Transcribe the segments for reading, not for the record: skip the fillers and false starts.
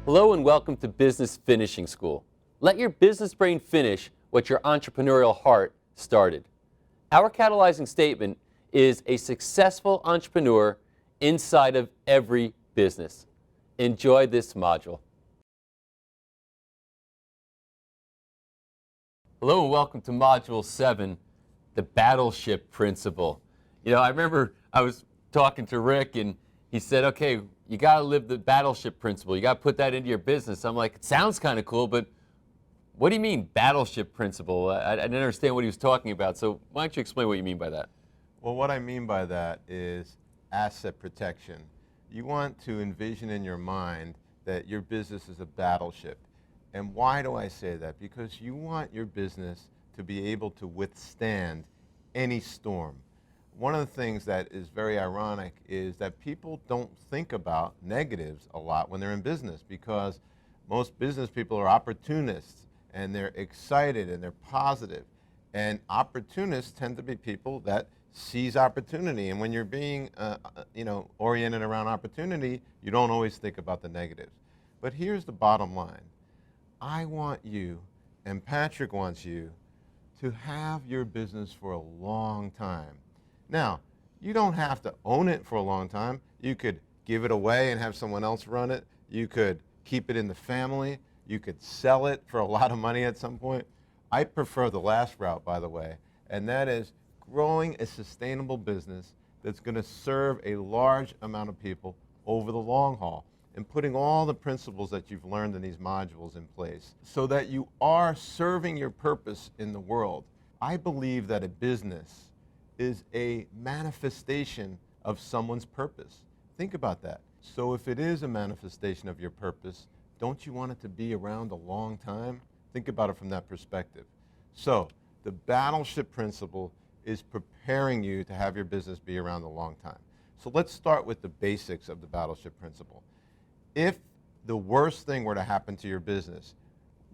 Hello and welcome to Business Finishing School. Let your business brain finish what your entrepreneurial heart started. Our catalyzing statement is a successful entrepreneur inside of every business. Enjoy this module. Hello and welcome to Module 7, the Battleship Principle. I remember I was talking to Rick and he said, okay, you got to live the Battleship Principle. You got to put that into your business. I'm like, it sounds kind of cool, but what do you mean, Battleship Principle? I didn't understand what he was talking about, so why don't you explain what you mean by that? Well, what I mean by that is asset protection. You want to envision in your mind that your business is a battleship. And why do I say that? Because you want your business to be able to withstand any storm. One of the things that is very ironic is that people don't think about negatives a lot when they're in business, because most business people are opportunists and they're excited and they're positive. And opportunists tend to be people that seize opportunity. And when you're being oriented around opportunity, you don't always think about the negatives. But here's the bottom line. I want you, and Patrick wants you, to have your business for a long time. Now, you don't have to own it for a long time. You could give it away and have someone else run it. You could keep it in the family. You could sell it for a lot of money at some point. I prefer the last route, by the way, and that is growing a sustainable business that's going to serve a large amount of people over the long haul, and putting all the principles that you've learned in these modules in place so that you are serving your purpose in the world. I believe that a business is a manifestation of someone's purpose. Think about that. So if it is a manifestation of your purpose, don't you want it to be around a long time? Think about it from that perspective. So the Battleship Principle is preparing you to have your business be around a long time. So let's start with the basics of the Battleship Principle. If the worst thing were to happen to your business,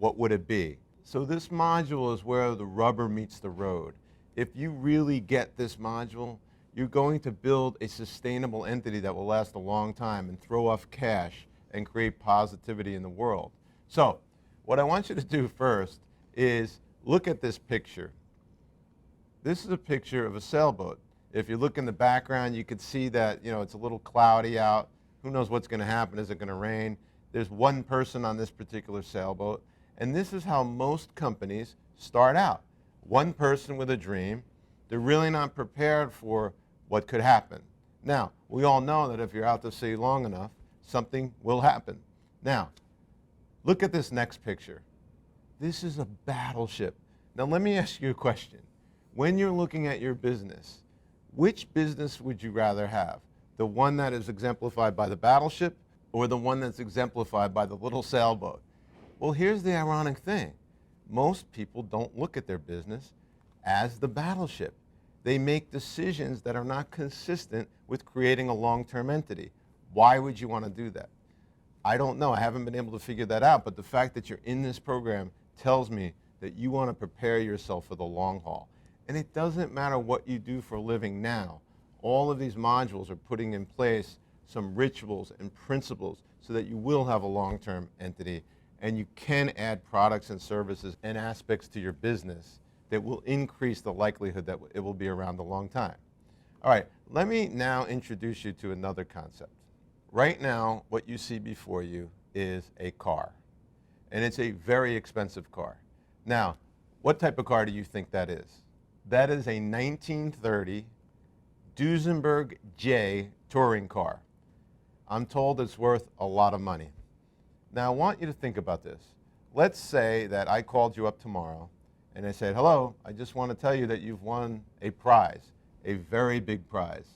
what would it be? So this module is where the rubber meets the road. If you really get this module, you're going to build a sustainable entity that will last a long time and throw off cash and create positivity in the world. So what I want you to do first is look at this picture. This is a picture of a sailboat. If you look in the background, you could see that it's a little cloudy out. Who knows what's going to happen? Is it going to rain? There's one person on this particular sailboat. And this is how most companies start out. One person with a dream. They're really not prepared for what could happen. Now, we all know that if you're out to sea long enough, something will happen. Now, look at this next picture. This is a battleship. Now, let me ask you a question. When you're looking at your business, which business would you rather have? The one that is exemplified by the battleship or the one that's exemplified by the little sailboat? Well, here's the ironic thing. Most people don't look at their business as the battleship. They make decisions that are not consistent with creating a long-term entity. Why would you want to do that? I don't know. I haven't been able to figure that out, but the fact that you're in this program tells me that you want to prepare yourself for the long haul. And it doesn't matter what you do for a living now. All of these modules are putting in place some rituals and principles so that you will have a long-term entity, and you can add products and services and aspects to your business that will increase the likelihood that it will be around a long time. All right, let me now introduce you to another concept. Right now, what you see before you is a car, and it's a very expensive car. Now, what type of car do you think that is? That is a 1930 Duesenberg J touring car. I'm told it's worth a lot of money. Now, I want you to think about this. Let's say that I called you up tomorrow and I said, hello, I just want to tell you that you've won a prize, a very big prize.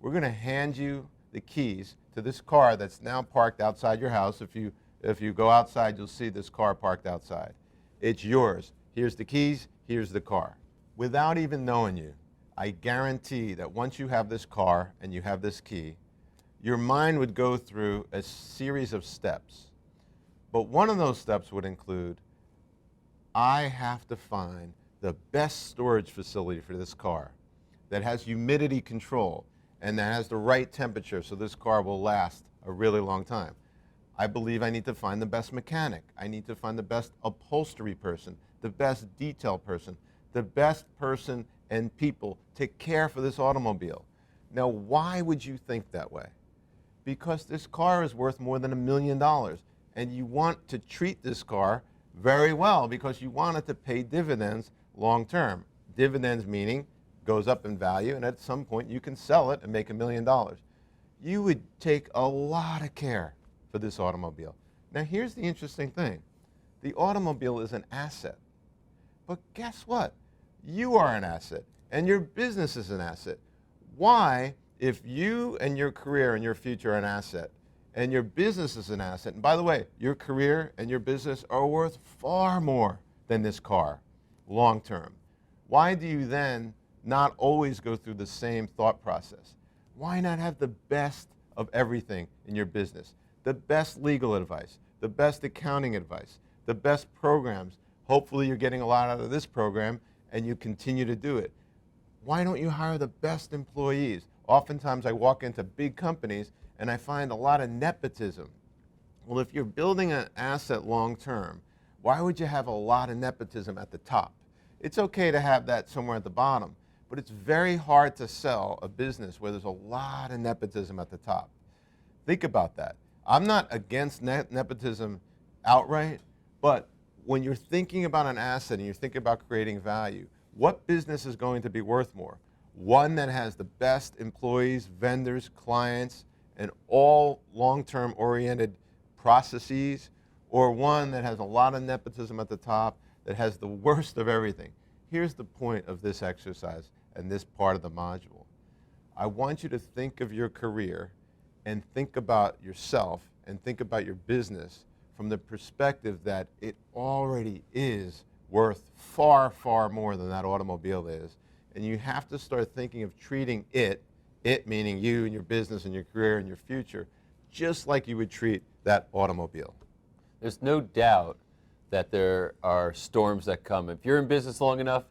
We're going to hand you the keys to this car that's now parked outside your house. If you go outside, you'll see this car parked outside. It's yours. Here's the keys. Here's the car. Without even knowing you, I guarantee that once you have this car and you have this key, your mind would go through a series of steps. But one of those steps would include, I have to find the best storage facility for this car that has humidity control and that has the right temperature so this car will last a really long time. I believe I need to find the best mechanic. I need to find the best upholstery person, the best detail person, the best person and people to care for this automobile. Now, why would you think that way? Because this car is worth more than $1 million, and you want to treat this car very well because you want it to pay dividends long term. Dividends meaning goes up in value, and at some point you can sell it and make $1 million. You would take a lot of care for this automobile. Now, here's the interesting thing. The automobile is an asset. But guess what? You are an asset, and your business is an asset. Why, if you and your career and your future are an asset, and your business is an asset, and by the way, your career and your business are worth far more than this car long term, why do you then not always go through the same thought process? Why not have the best of everything in your business? The best legal advice, the best accounting advice, the best programs. Hopefully you're getting a lot out of this program and you continue to do it. Why don't you hire the best employees? Oftentimes I walk into big companies and I find a lot of nepotism. Well, if you're building an asset long term, why would you have a lot of nepotism at the top? It's okay to have that somewhere at the bottom, but it's very hard to sell a business where there's a lot of nepotism at the top. Think about that. I'm not against nepotism outright, but when you're thinking about an asset and you're thinking about creating value, what business is going to be worth more? One that has the best employees, vendors, clients, and all long-term oriented processes, or one that has a lot of nepotism at the top, that has the worst of everything? Here's the point of this exercise and this part of the module. I want you to think of your career and think about yourself and think about your business from the perspective that it already is worth far, far more than that automobile is. And you have to start thinking of treating it meaning you and your business and your career and your future, just like you would treat that automobile. There's no doubt that there are storms that come. If you're in business long enough,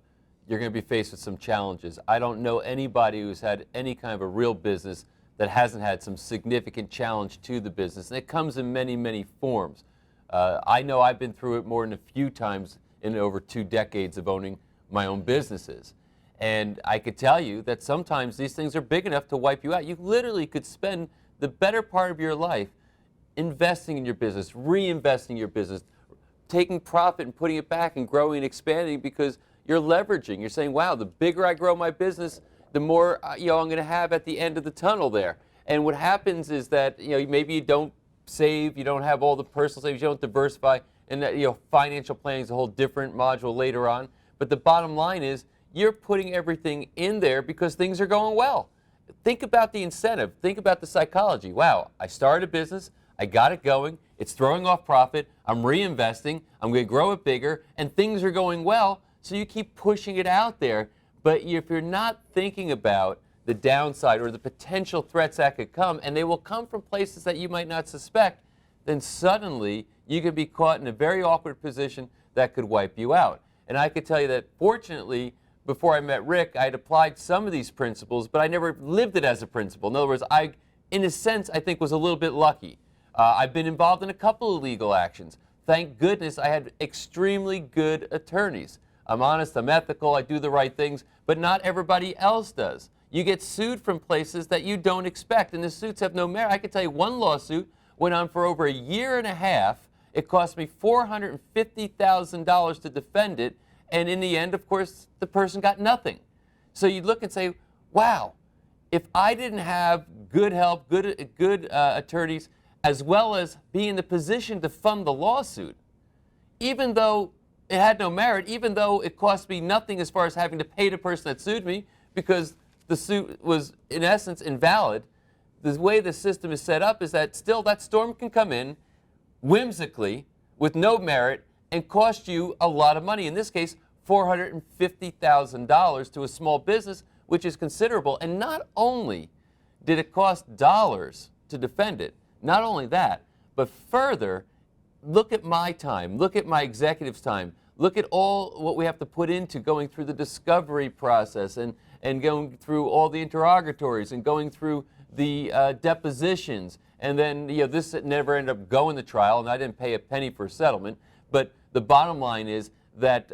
you're going to be faced with some challenges. I don't know anybody who's had any kind of a real business that hasn't had some significant challenge to the business. And it comes in many, many forms. I know I've been through it more than a few times in over 2 decades of owning my own businesses. And I could tell you that sometimes these things are big enough to wipe you out. You literally could spend the better part of your life investing in your business, reinvesting your business, taking profit and putting it back and growing and expanding because you're leveraging. You're saying, wow, the bigger I grow my business, the more I'm going to have at the end of the tunnel there. And what happens is that maybe you don't save, you don't have all the personal savings, you don't diversify, and that financial planning is a whole different module later on. But the bottom line is you're putting everything in there because things are going well. Think about the incentive. Think about the psychology. Wow, I started a business, I got it going, it's throwing off profit, I'm reinvesting, I'm going to grow it bigger, and things are going well, so you keep pushing it out there. But if you're not thinking about the downside or the potential threats that could come, and they will come from places that you might not suspect, then suddenly you could be caught in a very awkward position that could wipe you out. And I could tell you that fortunately, before I met Rick, I had applied some of these principles, but I never lived it as a principle. In other words, I, in a sense, I think was a little bit lucky. I've been involved in a couple of legal actions. Thank goodness I had extremely good attorneys. I'm honest, I'm ethical, I do the right things, but not everybody else does. You get sued from places that you don't expect, and the suits have no merit. I can tell you one lawsuit went on for over 1.5 years. It cost me $450,000 to defend it, and in the end, of course, the person got nothing. So you'd look and say, wow, if I didn't have good help, good attorneys, as well as be in the position to fund the lawsuit, even though it had no merit, even though it cost me nothing as far as having to pay the person that sued me because the suit was, in essence, invalid, the way the system is set up is that still that storm can come in whimsically with no merit and cost you a lot of money. In this case, $450,000 to a small business, which is considerable. And not only did it cost dollars to defend it, not only that, but further, look at my time, look at my executive's time, look at all what we have to put into going through the discovery process and going through all the interrogatories and going through the depositions, and then this never ended up going to trial, and I didn't pay a penny for a settlement. But the bottom line is that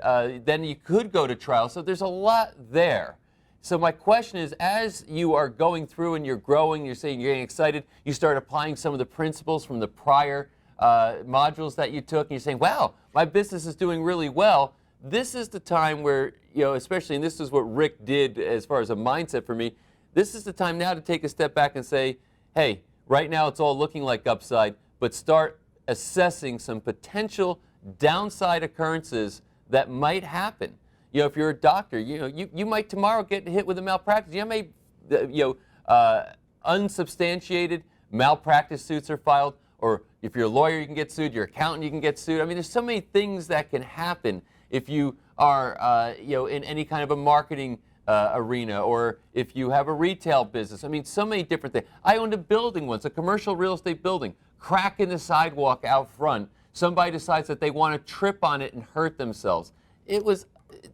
then you could go to trial. So there's a lot there. So my question is, as you are going through and you're growing, you're saying you're getting excited, you start applying some of the principles from the prior modules that you took, and you're saying, wow, my business is doing really well. This is the time where, especially, and this is what Rick did as far as a mindset for me, this is the time now to take a step back and say, hey, right now it's all looking like upside, but start assessing some potential downside occurrences that might happen. If you're a doctor, you might tomorrow get hit with a malpractice. You may, unsubstantiated malpractice suits are filed, or if you're a lawyer, you can get sued. Your accountant, you can get sued. I mean, there's so many things that can happen if you are, in any kind of a marketing arena, or if you have a retail business. I mean, so many different things. I owned a building once, a commercial real estate building. Crack in the sidewalk out front. Somebody decides that they want to trip on it and hurt themselves. It was,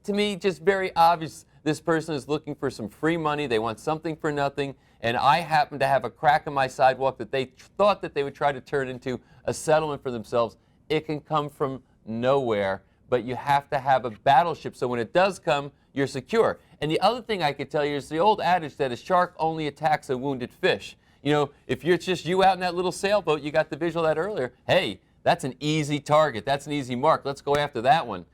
to me, just very obvious this person is looking for some free money. They want something for nothing. And I happen to have a crack in my sidewalk that they thought that they would try to turn into a settlement for themselves. It can come from nowhere, but you have to have a battleship so when it does come, you're secure. And the other thing I could tell you is the old adage that a shark only attacks a wounded fish. If it's just you out in that little sailboat, you got the visual of that earlier, hey, that's an easy target. That's an easy mark. Let's go after that one.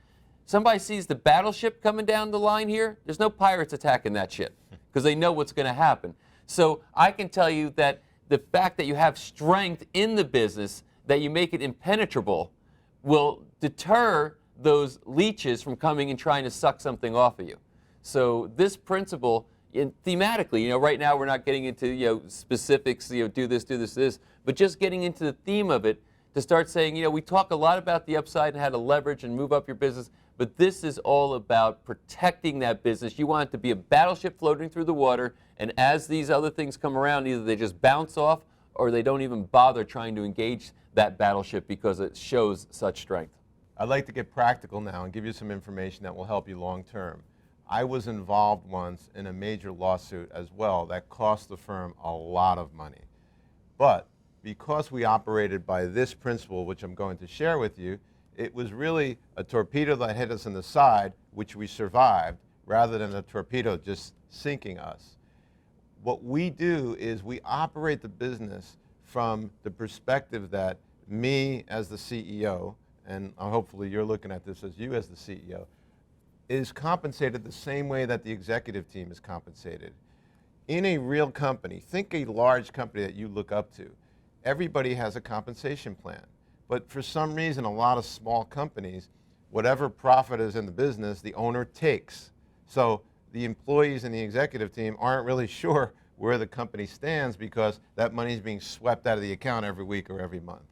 Somebody sees the battleship coming down the line here, there's no pirates attacking that ship because they know what's going to happen. So I can tell you that the fact that you have strength in the business, that you make it impenetrable, will deter those leeches from coming and trying to suck something off of you. So this principle, thematically, right now we're not getting into specifics, do this, but just getting into the theme of it to start saying, we talk a lot about the upside and how to leverage and move up your business, but this is all about protecting that business. You want it to be a battleship floating through the water, and as these other things come around, either they just bounce off or they don't even bother trying to engage that battleship because it shows such strength. I'd like to get practical now and give you some information that will help you long term. I was involved once in a major lawsuit as well that cost the firm a lot of money. But because we operated by this principle, which I'm going to share with you, it was really a torpedo that hit us in the side, which we survived, rather than a torpedo just sinking us. What we do is we operate the business from the perspective that me as the CEO, and hopefully you're looking at this as you as the CEO, is compensated the same way that the executive team is compensated. In a real company, think a large company that you look up to, everybody has a compensation plan. But for some reason, a lot of small companies, whatever profit is in the business, the owner takes. So the employees and the executive team aren't really sure where the company stands because that money is being swept out of the account every week or every month.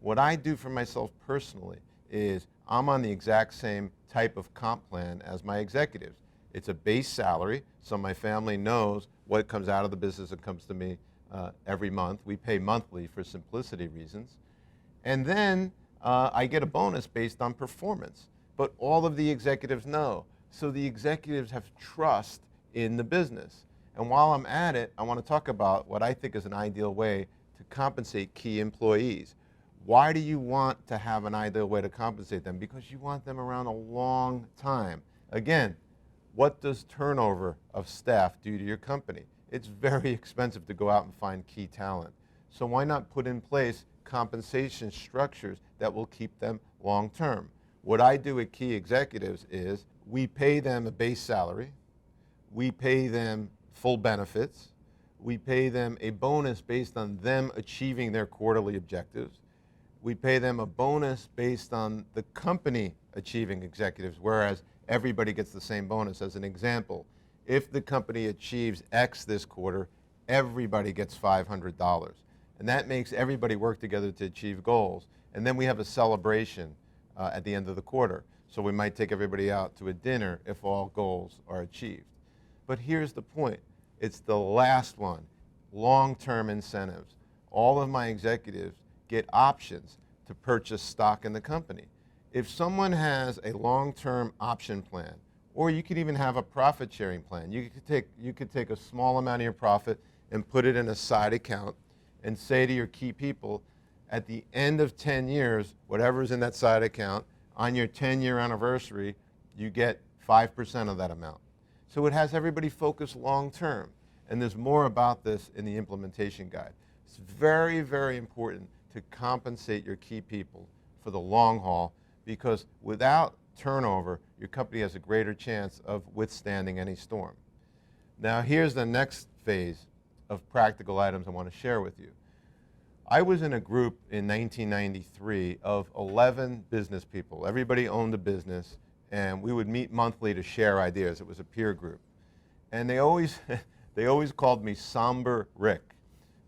What I do for myself personally is I'm on the exact same type of comp plan as my executives. It's a base salary, so my family knows what comes out of the business and comes to me every month. We pay monthly for simplicity reasons. And then I get a bonus based on performance. But all of the executives know. So the executives have trust in the business. And while I'm at it, I want to talk about what I think is an ideal way to compensate key employees. Why do you want to have an ideal way to compensate them? Because you want them around a long time. Again, what does turnover of staff do to your company? It's very expensive to go out and find key talent. So why not put in place compensation structures that will keep them long term? What I do with key executives is we pay them a base salary, we pay them full benefits, we pay them a bonus based on them achieving their quarterly objectives, we pay them a bonus based on the company achieving executives, whereas everybody gets the same bonus. As an example, if the company achieves X this quarter, everybody gets $500. And that makes everybody work together to achieve goals. And then we have a celebration at the end of the quarter. So we might take everybody out to a dinner if all goals are achieved. But here's the point. It's the last one, long-term incentives. All of my executives get options to purchase stock in the company. If someone has a long-term option plan, or you could even have a profit-sharing plan, you could take a small amount of your profit and put it in a side account and say to your key people, at the end of 10 years, whatever's in that side account, on your 10-year anniversary, you get 5% of that amount. So it has everybody focused long term. And there's more about this in the implementation guide. It's very, very important to compensate your key people for the long haul, because without turnover, your company has a greater chance of withstanding any storm. Now, here's the next phase of practical items I want to share with you. I was in a group in 1993 of 11 business people. Everybody owned a business, and we would meet monthly to share ideas. It was a peer group. And they always, they always called me Somber Rick,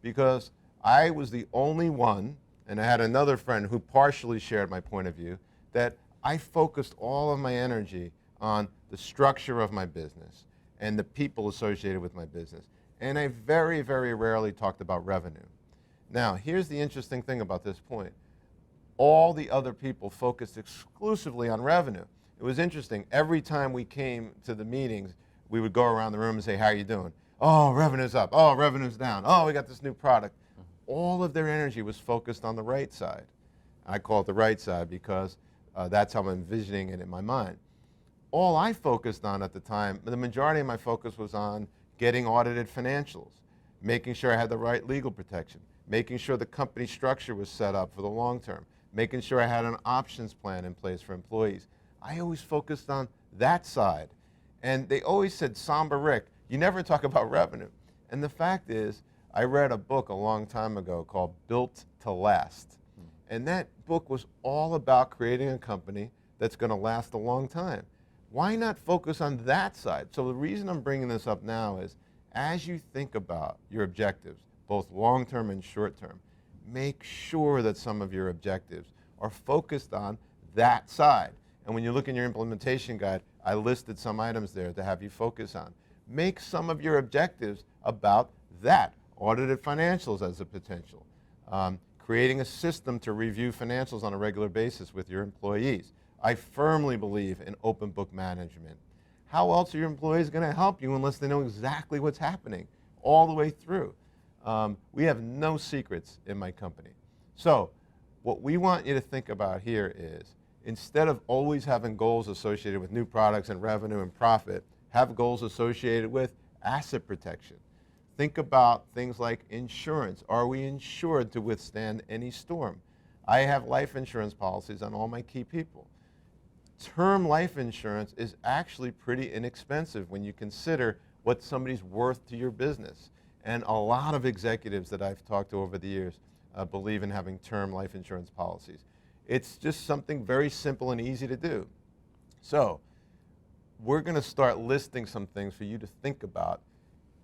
because I was the only one, and I had another friend who partially shared my point of view, that I focused all of my energy on the structure of my business and the people associated with my business. And I very, very rarely talked about revenue. Now, here's the interesting thing about this point. All the other people focused exclusively on revenue. It was interesting. Every time we came to the meetings, we would go around the room and say, how are you doing? Oh, revenue's up. Oh, revenue's down. Oh, we got this new product. All of their energy was focused on the right side. I call it the right side because that's how I'm envisioning it in my mind. All I focused on at the time, the majority of my focus was on getting audited financials, making sure I had the right legal protection, making sure the company structure was set up for the long term, making sure I had an options plan in place for employees. I always focused on that side. And they always said, Somber Rick, you never talk about revenue. And the fact is, I read a book a long time ago called Built to Last. And that book was all about creating a company that's going to last a long time. Why not focus on that side? So the reason I'm bringing this up now is, as you think about your objectives, both long-term and short-term, make sure that some of your objectives are focused on that side. And when you look in your implementation guide, I listed some items there to have you focus on. Make some of your objectives about that. Audited financials as a potential. Creating a system to review financials on a regular basis with your employees. I firmly believe in open book management. How else are your employees going to help you unless they know exactly what's happening all the way through? We have no secrets in my company. So what we want you to think about here is, instead of always having goals associated with new products and revenue and profit, have goals associated with asset protection. Think about things like insurance. Are we insured to withstand any storm? I have life insurance policies on all my key people. Term life insurance is actually pretty inexpensive when you consider what somebody's worth to your business. And a lot of executives that I've talked to over the years believe in having term life insurance policies. It's just something very simple and easy to do. So we're going to start listing some things for you to think about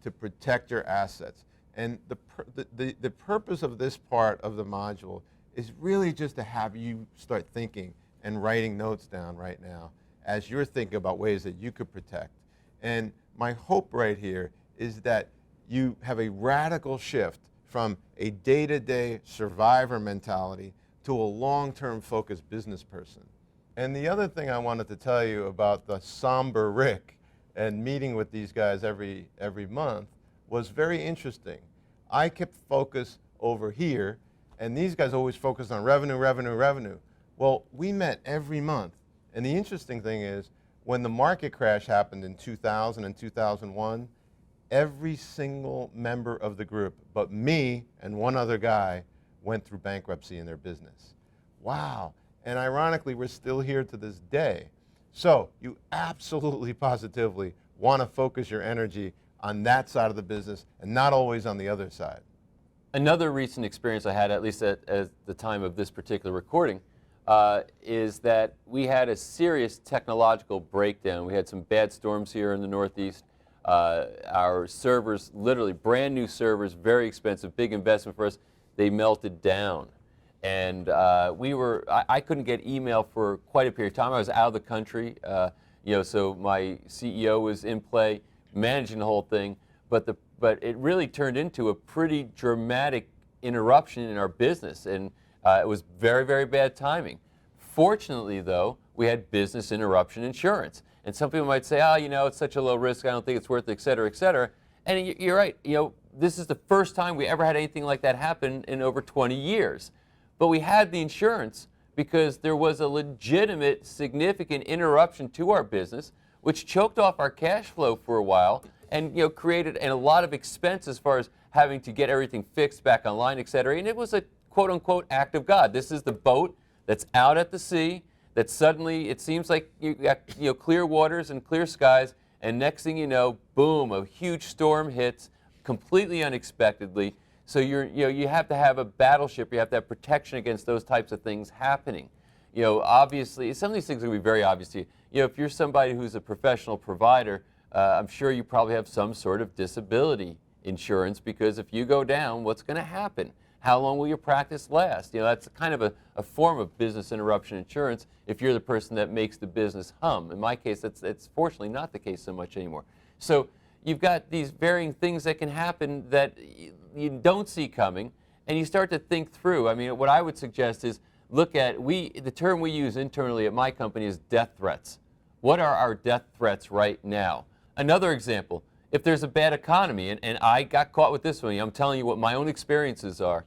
to protect your assets. And the purpose of this part of the module is really just to have you start thinking and writing notes down right now as you're thinking about ways that you could protect. And my hope right here is that you have a radical shift from a day-to-day survivor mentality to a long-term focused business person. And the other thing I wanted to tell you about the Somber Rick and meeting with these guys every month was very interesting. I kept focus over here, and these guys always focused on revenue, revenue, revenue. Well, we met every month. And the interesting thing is, when the market crash happened in 2000 and 2001, every single member of the group, but me and one other guy, went through bankruptcy in their business. Wow. And ironically, we're still here to this day. So you absolutely, positively want to focus your energy on that side of the business and not always on the other side. Another recent experience I had, at least at the time of this particular recording, is that we had a serious technological breakdown. We had some bad storms here in the Northeast. Our servers, literally brand new servers, very expensive, big investment for us, they melted down. And I couldn't get email for quite a period of time. I was out of the country, so my CEO was in play, managing the whole thing. But it really turned into a pretty dramatic interruption in our business, and it was very, very bad timing. Fortunately, though, we had business interruption insurance. And some people might say, it's such a low risk, I don't think it's worth it, et cetera, et cetera. And you're right, this is the first time we ever had anything like that happen in over 20 years. But we had the insurance because there was a legitimate, significant interruption to our business, which choked off our cash flow for a while and created a lot of expense as far as having to get everything fixed back online, et cetera. And it was a quote-unquote act of God. This is the boat that's out at the sea that suddenly it seems like you got clear waters and clear skies, and next thing you know, boom, a huge storm hits completely unexpectedly. So you have to have a battleship. You have to have protection against those types of things happening. Obviously, some of these things are going to be very obvious to you. If you're somebody who's a professional provider, I'm sure you probably have some sort of disability insurance, because if you go down, what's going to happen? How long will your practice last? That's kind of a form of business interruption insurance if you're the person that makes the business hum. In my case, it's fortunately not the case so much anymore. So you've got these varying things that can happen that you don't see coming, and you start to think through. I mean, what I would suggest is look at, the term we use internally at my company is death threats. What are our death threats right now? Another example, if there's a bad economy, and I got caught with this one, I'm telling you what my own experiences are,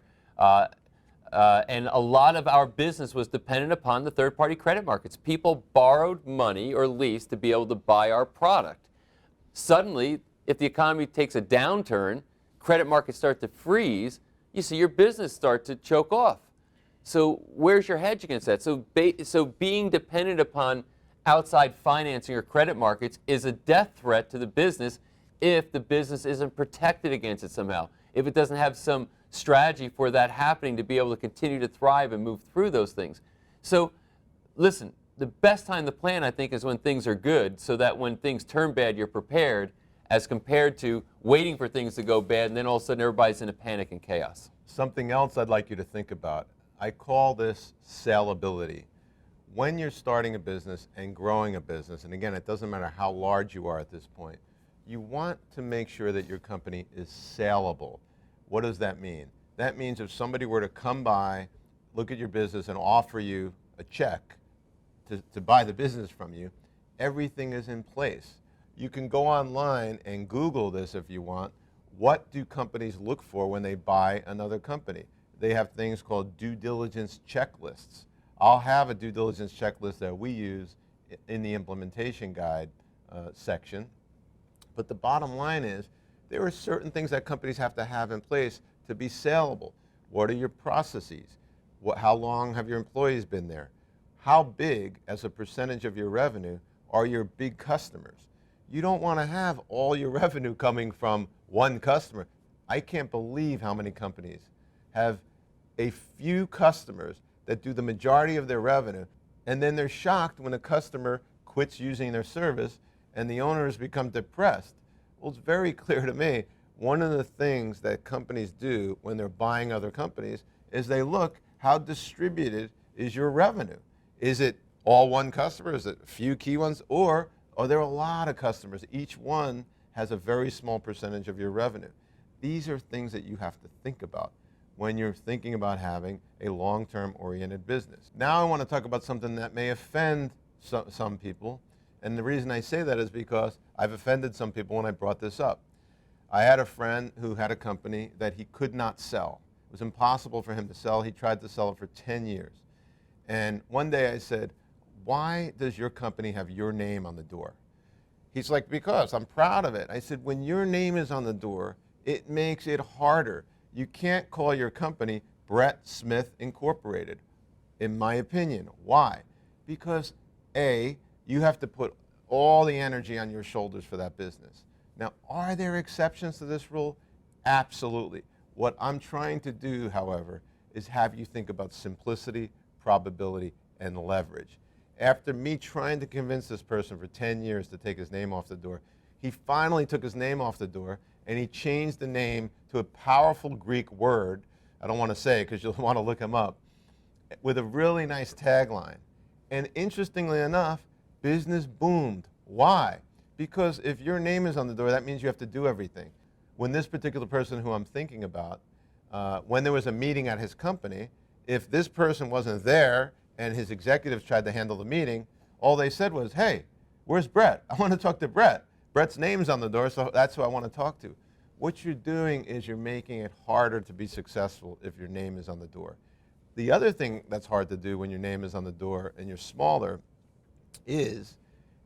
and a lot of our business was dependent upon the third-party credit markets. People borrowed money or leased to be able to buy our product. Suddenly, if the economy takes a downturn, credit markets start to freeze, you see your business start to choke off. So where's your hedge against that? So being dependent upon outside financing or credit markets is a death threat to the business if the business isn't protected against it somehow, if it doesn't have some strategy for that happening to be able to continue to thrive and move through those things. So listen, the best time to plan, I think, is when things are good, so that when things turn bad, you're prepared, as compared to waiting for things to go bad and then all of a sudden everybody's in a panic and chaos. Something else I'd like you to think about, I call this salability. When you're starting a business and growing a business, and again, it doesn't matter how large you are at this point, you want to make sure that your company is salable. What does that mean? That means if somebody were to come by, look at your business and offer you a check to buy the business from you, everything is in place. You can go online and Google this if you want. What do companies look for when they buy another company? They have things called due diligence checklists. I'll have a due diligence checklist that we use in the implementation guide section. But the bottom line is, there are certain things that companies have to have in place to be salable. What are your processes? How long have your employees been there? How big, as a percentage of your revenue, are your big customers? You don't want to have all your revenue coming from one customer. I can't believe how many companies have a few customers that do the majority of their revenue, and then they're shocked when a customer quits using their service and the owners become depressed. Well, it's very clear to me, one of the things that companies do when they're buying other companies is they look, how distributed is your revenue? Is it all one customer? Is it a few key ones? Or are there a lot of customers? Each one has a very small percentage of your revenue. These are things that you have to think about when you're thinking about having a long-term oriented business. Now I want to talk about something that may offend some people. And the reason I say that is because I've offended some people when I brought this up. I had a friend who had a company that he could not sell. It was impossible for him to sell. He tried to sell it for 10 years. And one day I said, why does your company have your name on the door? He's like, because I'm proud of it. I said, when your name is on the door, it makes it harder. You can't call your company Brett Smith Incorporated, in my opinion. Why? Because A, you have to put all the energy on your shoulders for that business. Now, are there exceptions to this rule? Absolutely. What I'm trying to do, however, is have you think about simplicity, probability, and leverage. After me trying to convince this person for 10 years to take his name off the door, he finally took his name off the door, and he changed the name to a powerful Greek word, I don't want to say because you'll want to look him up, with a really nice tagline. And interestingly enough, business boomed. Why? Because if your name is on the door, that means you have to do everything. When this particular person who I'm thinking about, when there was a meeting at his company, if this person wasn't there and his executives tried to handle the meeting, all they said was, hey, where's Brett? I want to talk to Brett. Brett's name's on the door, so that's who I want to talk to. what you're doing is you're making it harder to be successful if your name is on the door. The other thing that's hard to do when your name is on the door and you're smaller is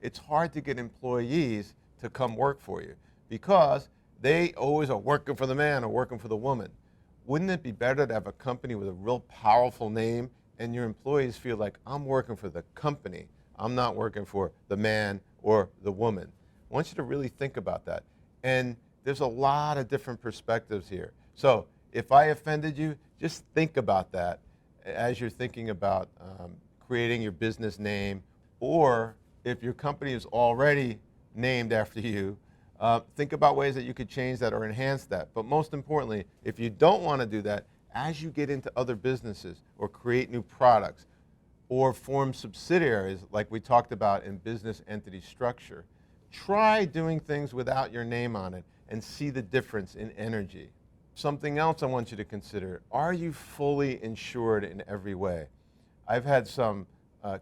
it's hard to get employees to come work for you because they always are working for the man or working for the woman. Wouldn't it be better to have a company with a real powerful name and your employees feel like, I'm working for the company, I'm not working for the man or the woman? I want you to really think about that. And there's a lot of different perspectives here. So if I offended you, just think about that as you're thinking about creating your business name, or if your company is already named after you, think about ways that you could change that or enhance that. But most importantly, if you don't want to do that, as you get into other businesses or create new products or form subsidiaries like we talked about in business entity structure, try doing things without your name on it and see the difference in energy. Something else I want you to consider, are you fully insured in every way? I've had some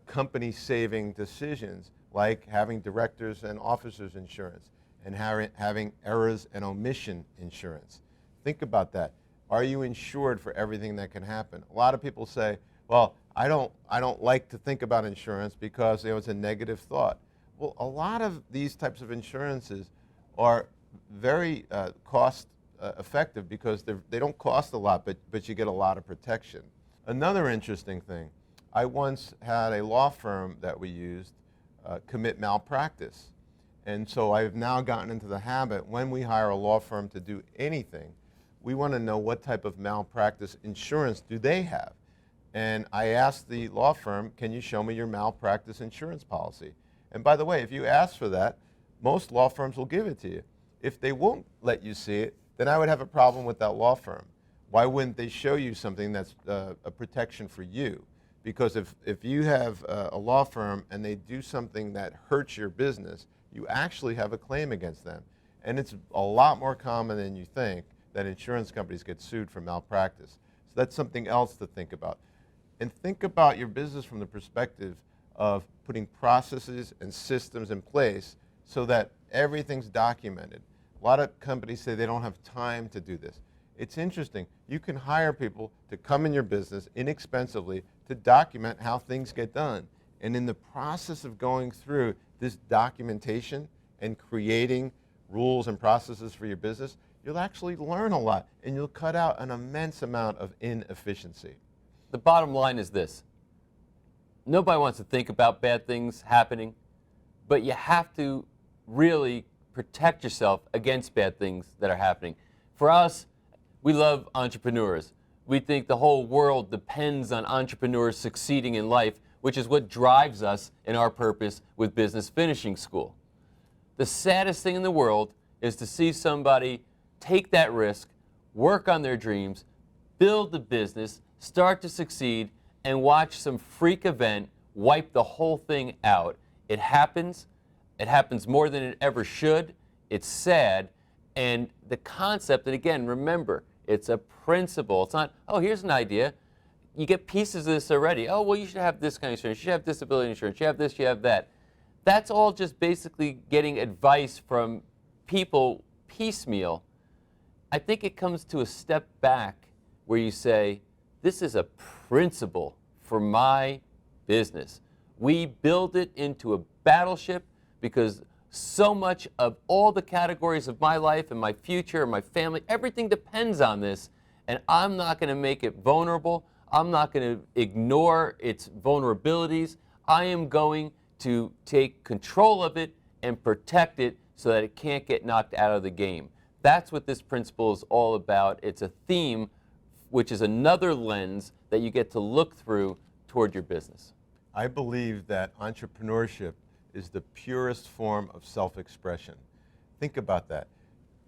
company saving decisions like having directors and officers insurance and having errors and omission insurance. Think about that. Are you insured for everything that can happen? A lot of people say, well, I don't like to think about insurance because it's a negative thought. Well, a lot of these types of insurances are very cost effective because they don't cost a lot, but you get a lot of protection. Another interesting thing, I once had a law firm that we used commit malpractice. And so I've now gotten into the habit, when we hire a law firm to do anything, we want to know what type of malpractice insurance do they have. And I asked the law firm, can you show me your malpractice insurance policy? And by the way, if you ask for that, most law firms will give it to you. If they won't let you see it, then I would have a problem with that law firm. Why wouldn't they show you something that's a protection for you? Because if you have a law firm and they do something that hurts your business, you actually have a claim against them. And it's a lot more common than you think that insurance companies get sued for malpractice. So that's something else to think about. And think about your business from the perspective of putting processes and systems in place so that everything's documented. A lot of companies say they don't have time to do this. It's interesting. You can hire people to come in your business inexpensively to document how things get done. And in the process of going through this documentation and creating rules and processes for your business, you'll actually learn a lot and you'll cut out an immense amount of inefficiency. The bottom line is this. Nobody wants to think about bad things happening, but you have to really protect yourself against bad things that are happening. For us, we love entrepreneurs. We think the whole world depends on entrepreneurs succeeding in life, which is what drives us in our purpose with Business Finishing School. The saddest thing in the world is to see somebody take that risk, work on their dreams, build the business, start to succeed, and watch some freak event wipe the whole thing out. It happens. It happens more than it ever should. It's sad. And the concept, and again, remember, it's a principle. It's not, oh, here's an idea. You get pieces of this already. Oh, well, you should have this kind of insurance. You should have disability insurance. You have this, you have that. That's all just basically getting advice from people piecemeal. I think it comes to a step back where you say, this is a principle for my business. We build it into a battleship because so much of all the categories of my life and my future and my family, everything depends on this, and I'm not going to make it vulnerable. I'm not going to ignore its vulnerabilities. I am going to take control of it and protect it so that it can't get knocked out of the game. That's what this principle is all about. It's a theme, which is another lens that you get to look through toward your business. I believe that entrepreneurship is the purest form of self-expression. Think about that.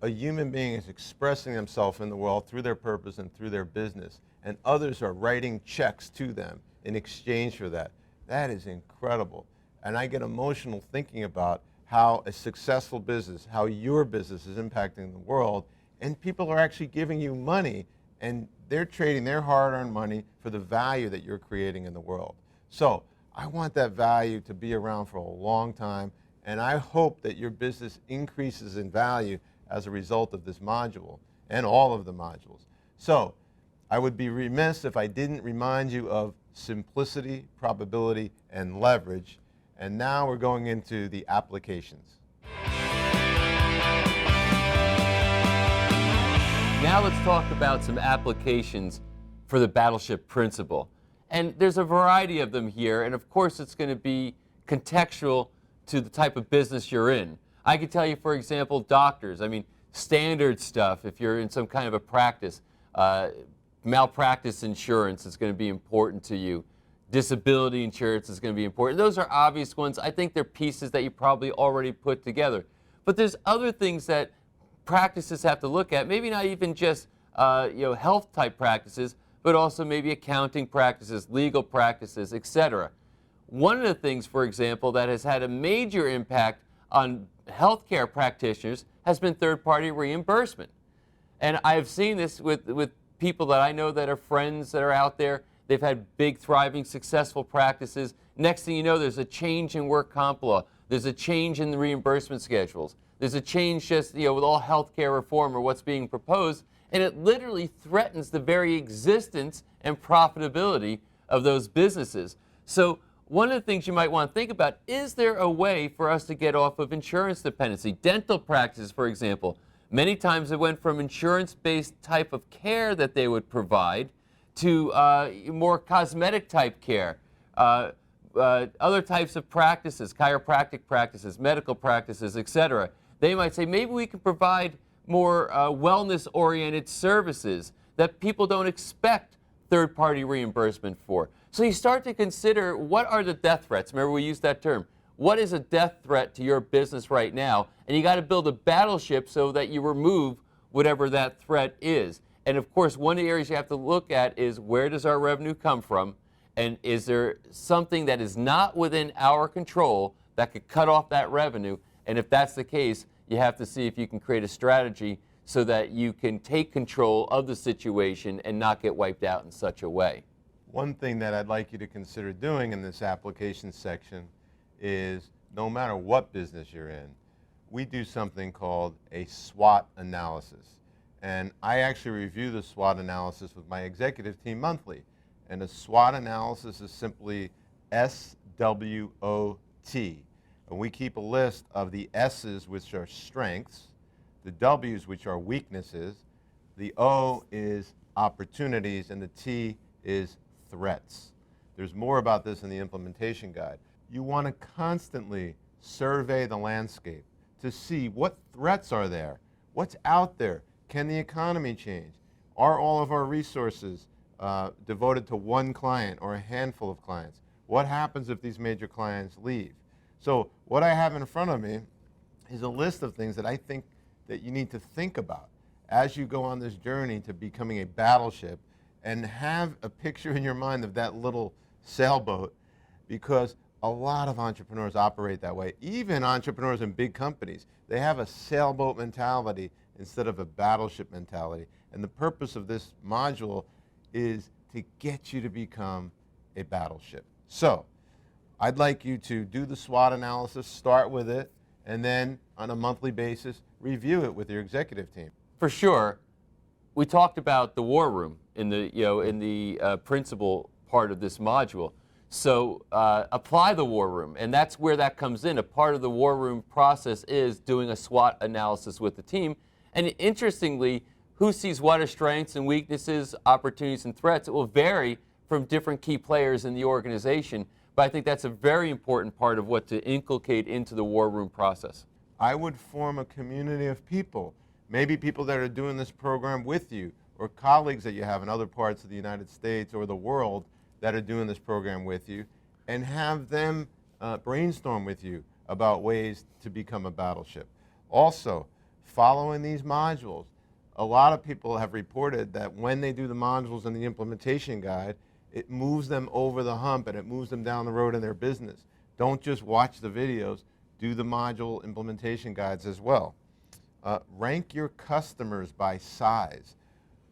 A human being is expressing themselves in the world through their purpose and through their business, and others are writing checks to them in exchange for that. That is incredible. And I get emotional thinking about how a successful business, how your business is impacting the world, and people are actually giving you money, and they're trading their hard-earned money for the value that you're creating in the world. So I want that value to be around for a long time, and I hope that your business increases in value as a result of this module and all of the modules. So I would be remiss if I didn't remind you of simplicity, probability, and leverage. And now we're going into the applications. Now let's talk about some applications for the Battleship principle. And there's a variety of them here, and of course it's going to be contextual to the type of business you're in. I could tell you, for example, doctors. I mean, standard stuff, if you're in some kind of a practice, malpractice insurance is going to be important to you. Disability insurance is going to be important. Those are obvious ones. I think they're pieces that you probably already put together. But there's other things that practices have to look at, maybe not even just health type practices, but also maybe accounting practices, legal practices, etc. One of the things, for example, that has had a major impact on healthcare practitioners has been third-party reimbursement. And I've seen this with people that I know that are friends that are out there. They've had big, thriving, successful practices. Next thing you know, there's a change in work comp law. There's a change in the reimbursement schedules. There's a change just, with all healthcare reform or what's being proposed, and it literally threatens the very existence and profitability of those businesses. So one of the things you might want to think about, is there a way for us to get off of insurance dependency? Dental practices, for example, many times it went from insurance-based type of care that they would provide to more cosmetic type care. Other types of practices, chiropractic practices, medical practices, etc. They might say, maybe we can provide more wellness-oriented services that people don't expect third-party reimbursement for. So you start to consider, what are the death threats? Remember, we used that term. What is a death threat to your business right now? And you got to build a battleship so that you remove whatever that threat is. And of course, one of the areas you have to look at is, where does our revenue come from? And is there something that is not within our control that could cut off that revenue? And if that's the case, you have to see if you can create a strategy so that you can take control of the situation and not get wiped out in such a way. One thing that I'd like you to consider doing in this application section is, no matter what business you're in, we do something called a SWOT analysis. And I actually review the SWOT analysis with my executive team monthly. And a SWOT analysis is simply SWOT. And we keep a list of the S's, which are strengths, the W's, which are weaknesses, the O is opportunities, and the T is threats. There's more about this in the implementation guide. You want to constantly survey the landscape to see what threats are there, what's out there. Can the economy change? Are all of our resources devoted to one client or a handful of clients? What happens if these major clients leave? So what I have in front of me is a list of things that I think that you need to think about as you go on this journey to becoming a battleship, and have a picture in your mind of that little sailboat, because a lot of entrepreneurs operate that way. Even entrepreneurs in big companies, they have a sailboat mentality instead of a battleship mentality. And the purpose of this module is to get you to become a battleship. So I'd like you to do the SWOT analysis, start with it, and then on a monthly basis, review it with your executive team. For sure, we talked about the war room in the principal part of this module. So apply the war room, and that's where that comes in. A part of the war room process is doing a SWOT analysis with the team. And interestingly, who sees what are strengths and weaknesses, opportunities and threats? It will vary from different key players in the organization, but I think that's a very important part of what to inculcate into the war room process. I would form a community of people, maybe people that are doing this program with you, or colleagues that you have in other parts of the United States or the world that are doing this program with you, and have them brainstorm with you about ways to become a battleship. Also, following these modules, a lot of people have reported that when they do the modules in the implementation guide, it moves them over the hump and it moves them down the road in their business. Don't just watch the videos, do the module implementation guides as well. Rank your customers by size.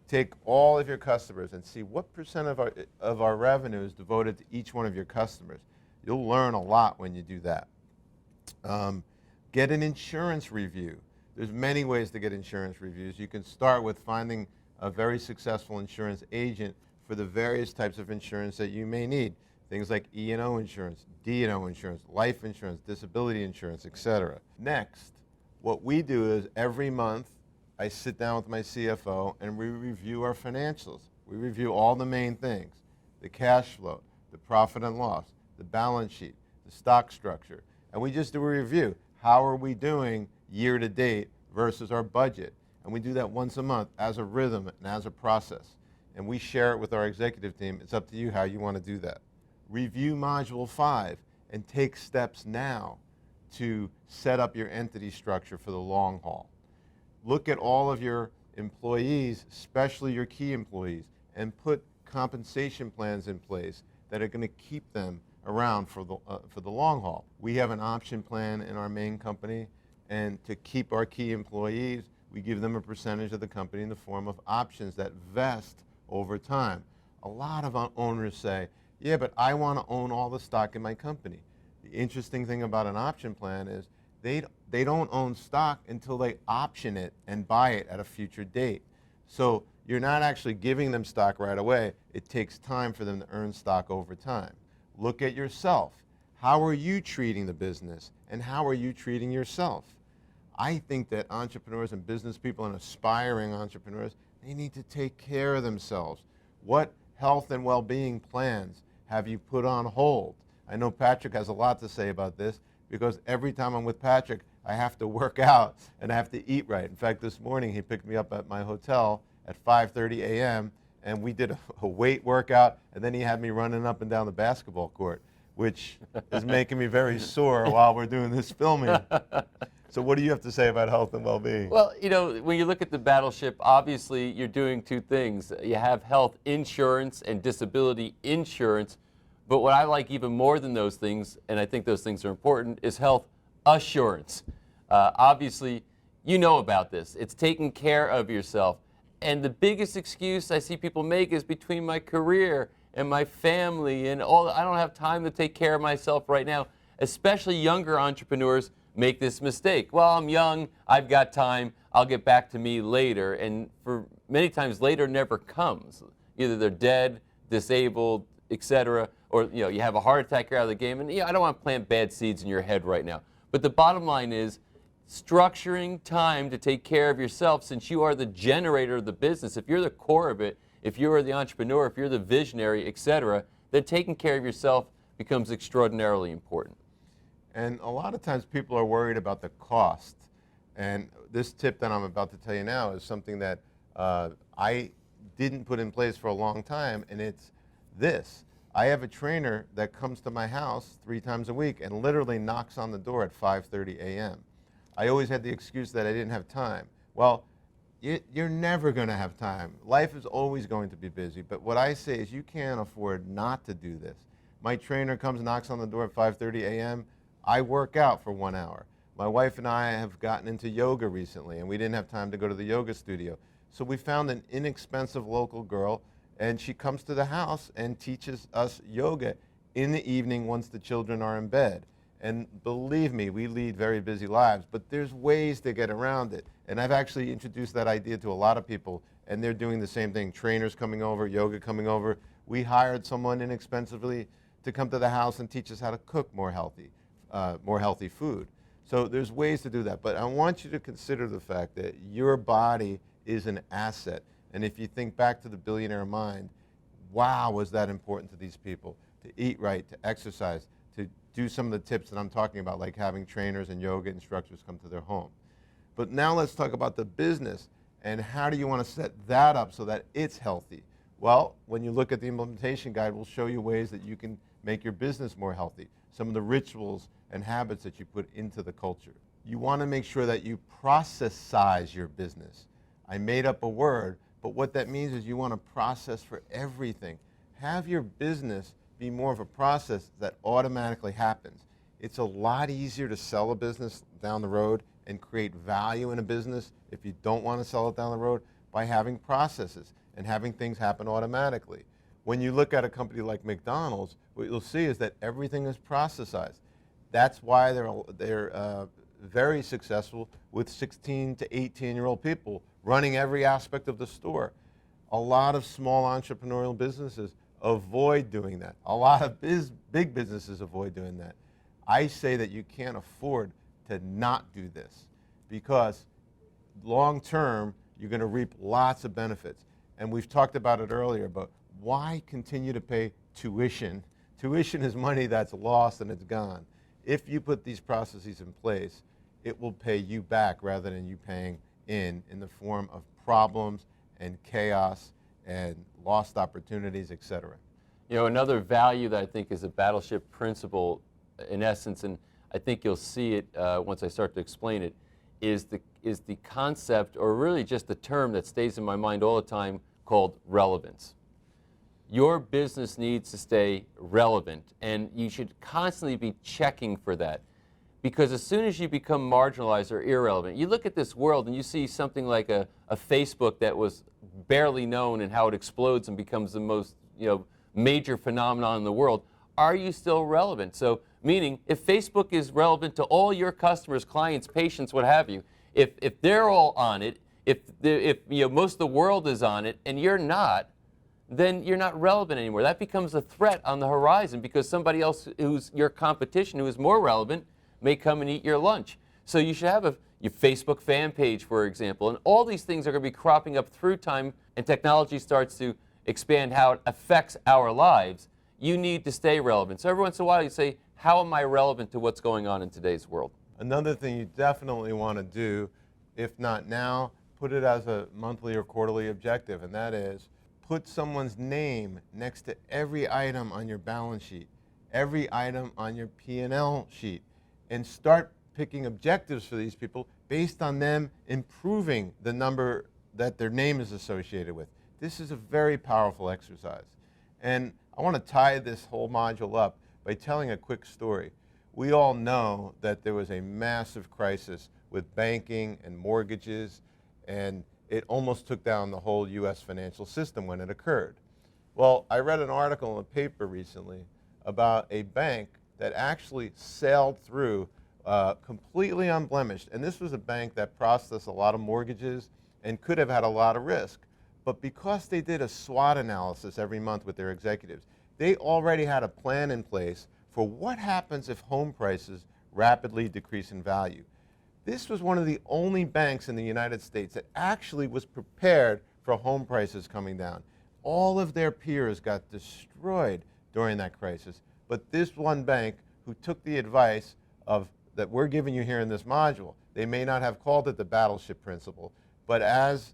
Take all of your customers and see what % of our revenue is devoted to each one of your customers. You'll learn a lot when you do that. Get an insurance review. There's many ways to get insurance reviews. You can start with finding a very successful insurance agent for the various types of insurance that you may need. Things like E&O insurance, D&O insurance, life insurance, disability insurance, etc. Next, what we do is every month I sit down with my CFO and we review our financials. We review all the main things: the cash flow, the profit and loss, the balance sheet, the stock structure, and we just do a review. How are we doing year to date versus our budget? And we do that once a month as a rhythm and as a process. And we share it with our executive team. It's up to you how you want to do that. Review Module 5 and take steps now to set up your entity structure for the long haul. Look at all of your employees, especially your key employees, and put compensation plans in place that are going to keep them around for the long haul. We have an option plan in our main company, and to keep our key employees, we give them a percentage of the company in the form of options that vest over time. A lot of owners say, yeah, but I want to own all the stock in my company. The interesting thing about an option plan is they don't own stock until they option it and buy it at a future date. So you're not actually giving them stock right away. It takes time for them to earn stock over time. Look at yourself. How are you treating the business, and how are you treating yourself? I think that entrepreneurs and business people and aspiring entrepreneurs, they need to take care of themselves. What health and well-being plans have you put on hold? I know Patrick has a lot to say about this, because every time I'm with Patrick, I have to work out and I have to eat right. In fact, this morning he picked me up at my hotel at 5:30 a.m. and we did a weight workout, and then he had me running up and down the basketball court, which is making me very sore while we're doing this filming. So what do you have to say about health and well-being? Well, you know, when you look at the Battleship, obviously you're doing two things. You have health insurance and disability insurance, but what I like even more than those things, and I think those things are important, is health assurance. Obviously, you know about this. It's taking care of yourself. And the biggest excuse I see people make is between my career and my family and all. I don't have time to take care of myself right now. Especially younger entrepreneurs make this mistake. Well, I'm young, I've got time, I'll get back to me later. And for many times, later never comes. Either they're dead, disabled, etc., or you have a heart attack, you're out of the game. And I don't want to plant bad seeds in your head right now. But the bottom line is structuring time to take care of yourself, since you are the generator of the business. If you're the core of it, if you're the entrepreneur, if you're the visionary, etc., then taking care of yourself becomes extraordinarily important. And a lot of times people are worried about the cost. And this tip that I'm about to tell you now is something that I didn't put in place for a long time, and it's this. I have a trainer that comes to my house 3 times a week and literally knocks on the door at 5:30 a.m. I always had the excuse that I didn't have time. Well, you're never going to have time. Life is always going to be busy. But what I say is you can't afford not to do this. My trainer comes and knocks on the door at 5:30 a.m. I work out for 1 hour. My wife and I have gotten into yoga recently, and we didn't have time to go to the yoga studio. So we found an inexpensive local girl, and she comes to the house and teaches us yoga in the evening once the children are in bed. And believe me, we lead very busy lives, but there's ways to get around it. And I've actually introduced that idea to a lot of people, and they're doing the same thing. Trainers coming over, yoga coming over. We hired someone inexpensively to come to the house and teach us how to cook more healthy food. So there's ways to do that. But I want you to consider the fact that your body is an asset. And if you think back to the billionaire mind, wow, was that important to these people? To eat right, to exercise, to do some of the tips that I'm talking about, like having trainers and yoga instructors come to their home. But now let's talk about the business, and how do you want to set that up so that it's healthy? Well, when you look at the implementation guide, we'll show you ways that you can make your business more healthy, some of the rituals and habits that you put into the culture. You want to make sure that you processize your business. I made up a word, but what that means is you want to process for everything. Have your business be more of a process that automatically happens. It's a lot easier to sell a business down the road and create value in a business if you don't want to sell it down the road by having processes and having things happen automatically. When you look at a company like McDonald's, what you'll see is that everything is processized. That's why they're very successful with 16 to 18-year-old people running every aspect of the store. A lot of small entrepreneurial businesses avoid doing that. A lot of big businesses avoid doing that. I say that you can't afford to not do this, because long term, you're going to reap lots of benefits. And we've talked about it earlier, but why continue to pay tuition? Tuition is money that's lost and it's gone. If you put these processes in place, it will pay you back rather than you paying in the form of problems and chaos and lost opportunities, et cetera. You know, another value that I think is a Battleship principle, in essence, and I think you'll see it once I start to explain it, is the concept, or really just the term that stays in my mind all the time, called relevance. Your business needs to stay relevant, and you should constantly be checking for that. Because as soon as you become marginalized or irrelevant, you look at this world and you see something like a Facebook that was barely known and how it explodes and becomes the most, major phenomenon in the world. Are you still relevant? So, meaning, if Facebook is relevant to all your customers, clients, patients, what have you, if they're all on it, if most of the world is on it and you're not, then you're not relevant anymore. That becomes a threat on the horizon, because somebody else who's your competition, who is more relevant, may come and eat your lunch. So you should have your Facebook fan page, for example, and all these things are going to be cropping up through time, and technology starts to expand how it affects our lives. You need to stay relevant. So every once in a while you say, how am I relevant to what's going on in today's world? Another thing you definitely want to do, if not now, put it as a monthly or quarterly objective, and that is put someone's name next to every item on your balance sheet, every item on your P&L sheet, and start picking objectives for these people based on them improving the number that their name is associated with. This is a very powerful exercise. And I want to tie this whole module up by telling a quick story. We all know that there was a massive crisis with banking and mortgages, and it almost took down the whole U.S. financial system when it occurred. Well, I read an article in a paper recently about a bank that actually sailed through completely unblemished. And this was a bank that processed a lot of mortgages and could have had a lot of risk. But because they did a SWOT analysis every month with their executives, they already had a plan in place for what happens if home prices rapidly decrease in value. This was one of the only banks in the United States that actually was prepared for home prices coming down. All of their peers got destroyed during that crisis, but this one bank, who took the advice that we're giving you here in this module, they may not have called it the Battleship principle, but as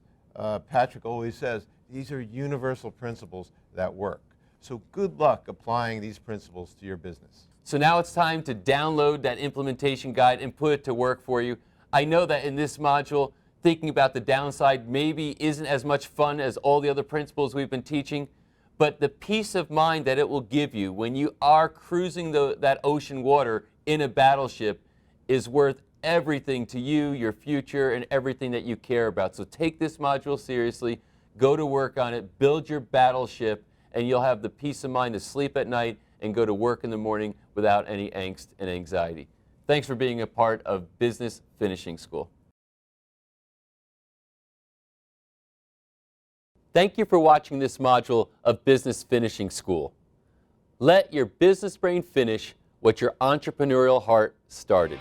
Patrick always says, these are universal principles that work. So good luck applying these principles to your business. So now it's time to download that implementation guide and put it to work for you. I know that in this module, thinking about the downside maybe isn't as much fun as all the other principles we've been teaching, but the peace of mind that it will give you when you are cruising that ocean water in a battleship is worth everything to you, your future, and everything that you care about. So take this module seriously, go to work on it, build your battleship, and you'll have the peace of mind to sleep at night and go to work in the morning without any angst and anxiety. Thanks for being a part of Business Finishing School. Thank you for watching this module of Business Finishing School. Let your business brain finish what your entrepreneurial heart started.